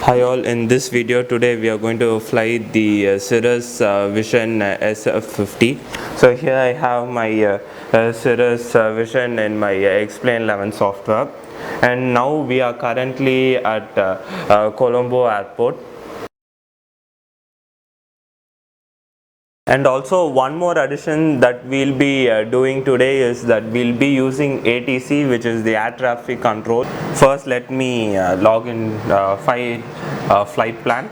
Hi all, in this video today we are going to fly the Cirrus Vision SF50. So here I have my Cirrus Vision in my Explain 11 software, and now we are currently at Colombo Airport. And also one more addition that we'll be doing today is that we'll be using ATC, which is the air traffic control. First let me log in flight plan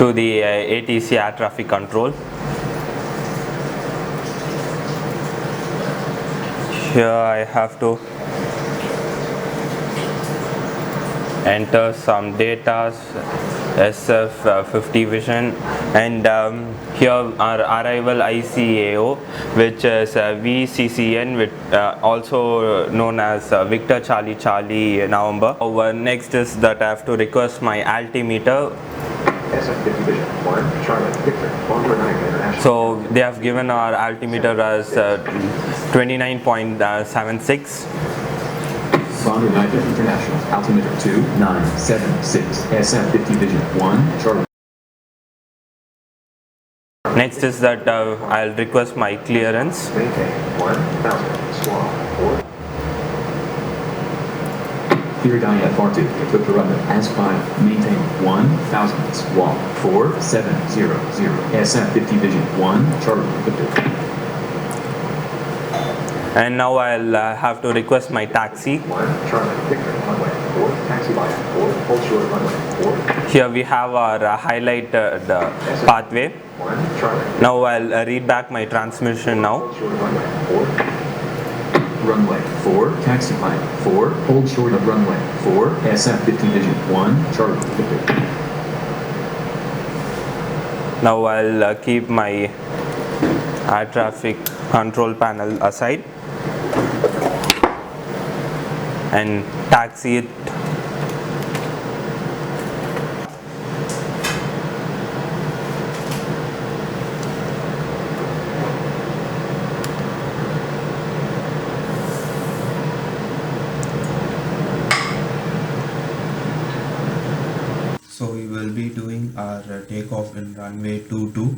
to the ATC air traffic control. Here I have to enter some data, SF50 vision, and here our arrival ICAO, which is VCCN, which also known as Victor Charlie Charlie November. Next is that I have to request my altimeter. SF50 vision 1 Charlie Victor Bandaranaike International. So they have given our altimeter as 29.76. Bandaranaike International, altimeter 2976, SF50 vision 1 Charlie. Next is that I'll request my clearance. Maintain 1000 swab 4. Clear dying at FR2, Katukurunda as 5, maintain 1000 swab 4700, SF50 vision 1 Charlie Victor. And now I'll have to request my taxi. 1 Charlie Victor runway 4, taxi by 4, hold short runway 4. Here we have our highlighted pathway. 1 Charlie. Now I'll read back my transmission now. Hold short runway 4. Runway 4, taxi by 4, hold short of runway 4, SF50 vision 1 Charlie Victor. Now I'll keep my air traffic control panel aside and taxi it. So we will be doing our takeoff in runway 22.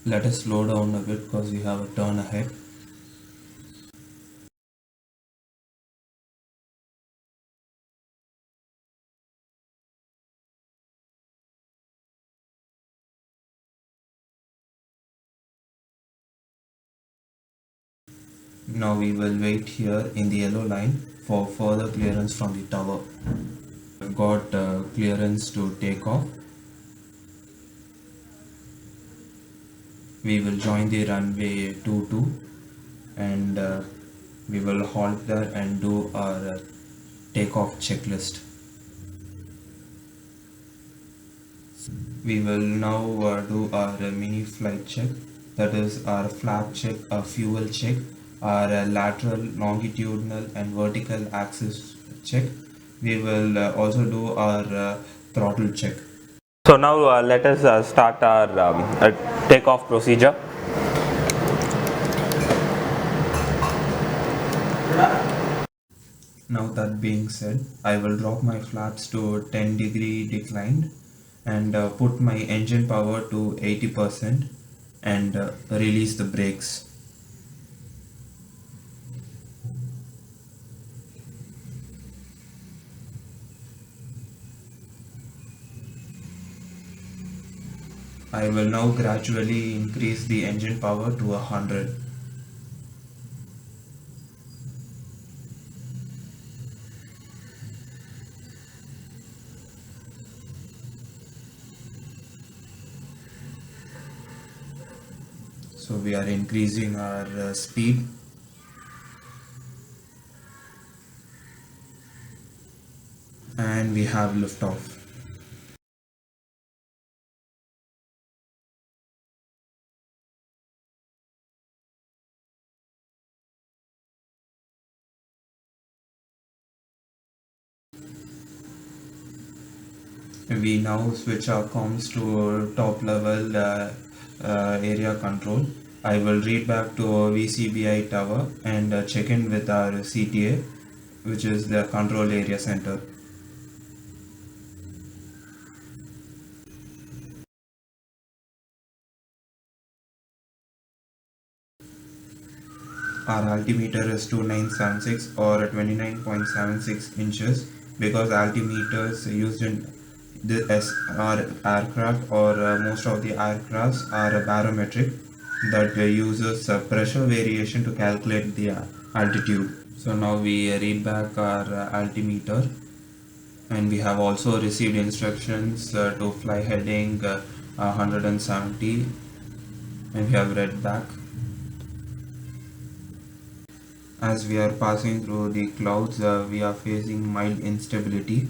Let us slow down a bit because we have a turn ahead. Now we will wait here in the yellow line for further clearance from the tower. We've got clearance to take off. We will join the runway 22 and we will halt there and do our takeoff checklist. We will now do our mini flight check, that is our flap check, our fuel check, our lateral, longitudinal and vertical axis check. We will also do our throttle check. So now let us start our takeoff procedure. Now that being said, I will drop my flaps to 10-degree declined and put my engine power to 80% and release the brakes. I will now gradually increase the engine power to 100. So we are increasing our speed. And we have liftoff. We now switch our comms to top level area control. I will read back to our VCBI tower and check in with our CTA, which is the control area center. Our altimeter is 2976 or 29.76 inches because altimeters used in the SR aircraft or most of the aircrafts are barometric that uses pressure variation to calculate the altitude. So now we read back our altimeter, and we have also received instructions to fly heading 170, and we have read back. As we are passing through the clouds, we are facing mild instability.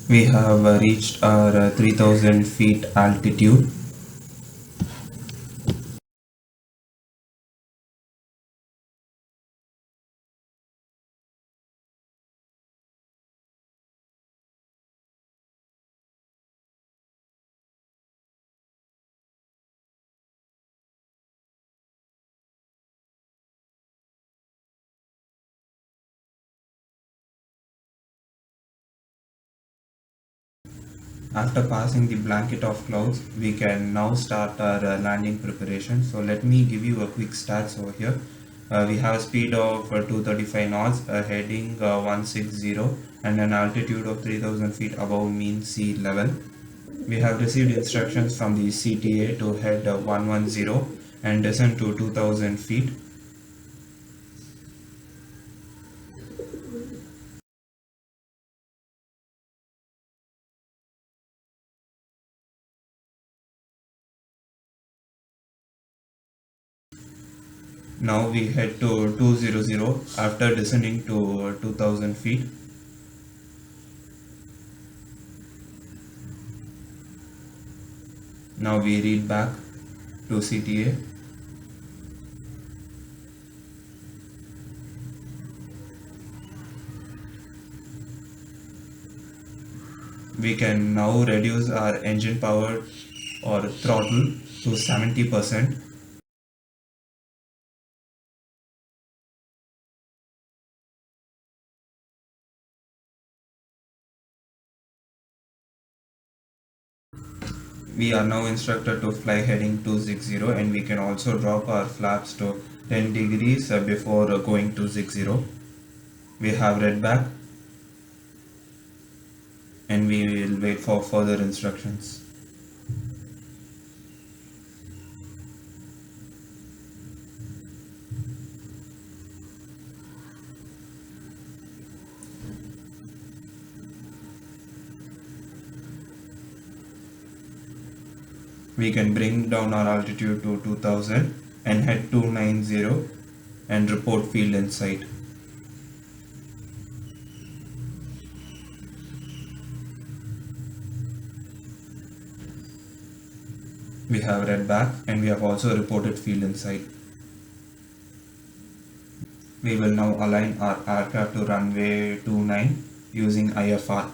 We have reached our 3000 feet altitude. After passing the blanket of clouds, we can now start our landing preparation. So let me give you a quick stats over here. We have a speed of 235 knots, a heading 160, and an altitude of 3000 feet above mean sea level. We have received instructions from the CTA to head 110 and descend to 2000 feet. Now we head to 200 after descending to 2000 feet. Now we read back to CTA. We can now reduce our engine power or throttle to 70%. We are now instructed to fly heading 260, and we can also drop our flaps to 10 degrees before going to 60. We have read back, and we will wait for further instructions. We can bring down our altitude to 2000 and head 290 and report field in sight. We have read back, and we have also reported field in sight. We will now align our aircraft to runway 29 using IFR.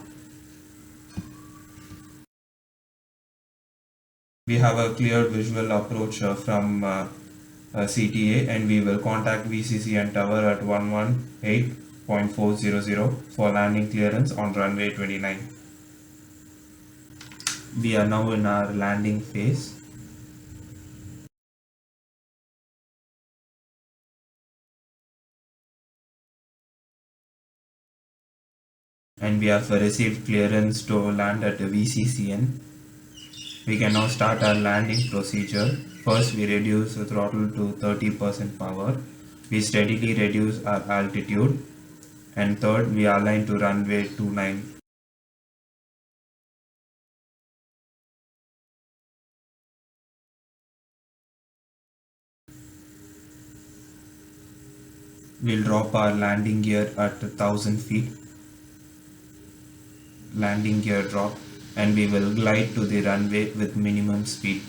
We have a clear visual approach from CTA, and we will contact VCC and tower at 118.400 for landing clearance on runway 29. We are now in our landing phase. And we have received clearance to land at the VCCN. We can now start our landing procedure. First, we reduce the throttle to 30% power. We steadily reduce our altitude. And third, we align to runway 29. We'll drop our landing gear at 1000 feet. Landing gear drop, and we will glide to the runway with minimum speed.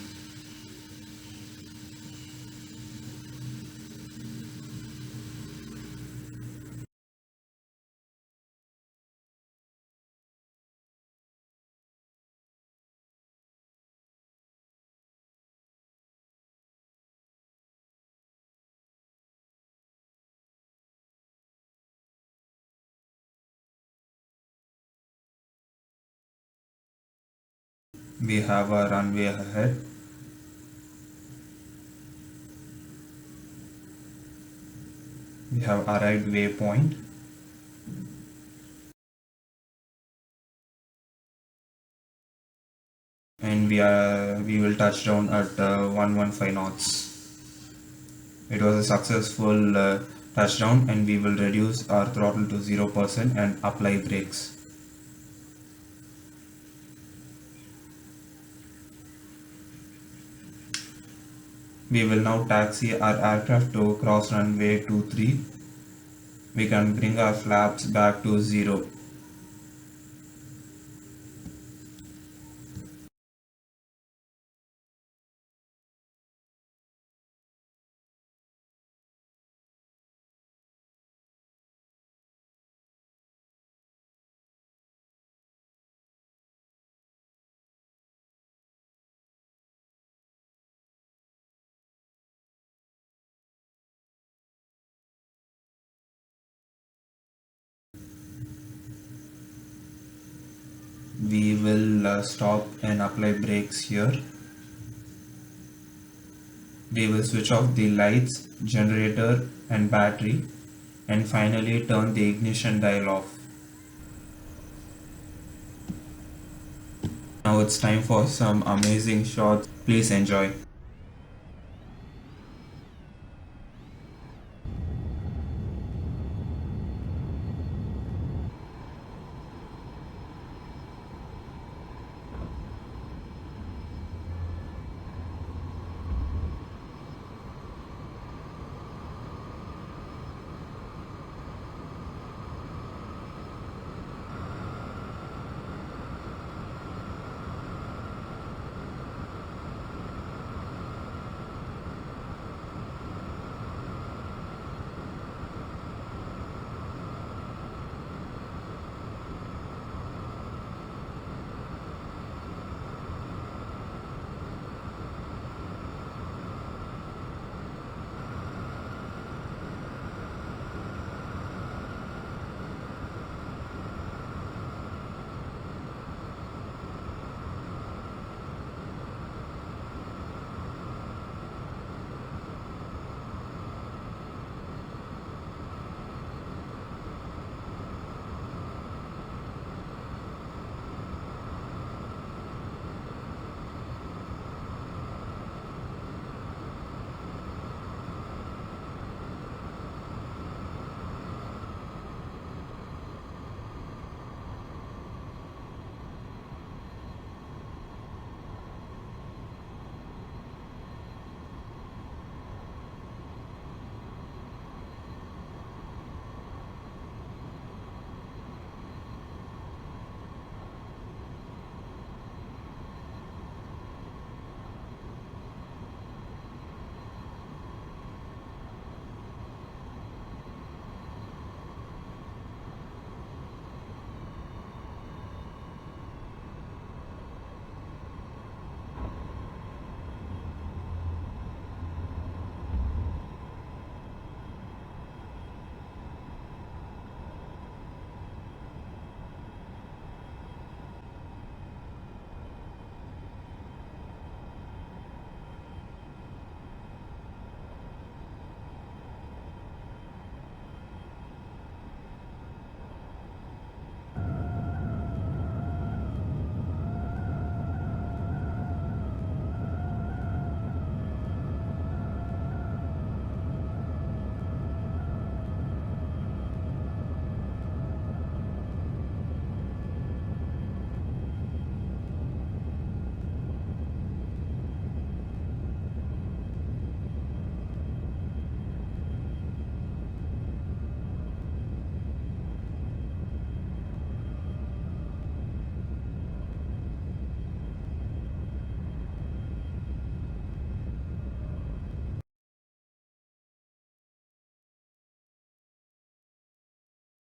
We have a runway ahead. We have arrived waypoint. And we will touch down at 115 knots. It was a successful touchdown, and we will reduce our throttle to 0% and apply brakes. We will now taxi our aircraft to cross runway 23. We can bring our flaps back to 0. We will stop and apply brakes here. We will switch off the lights, generator and battery, and finally turn the ignition dial off. Now it's time for some amazing shots. Please enjoy.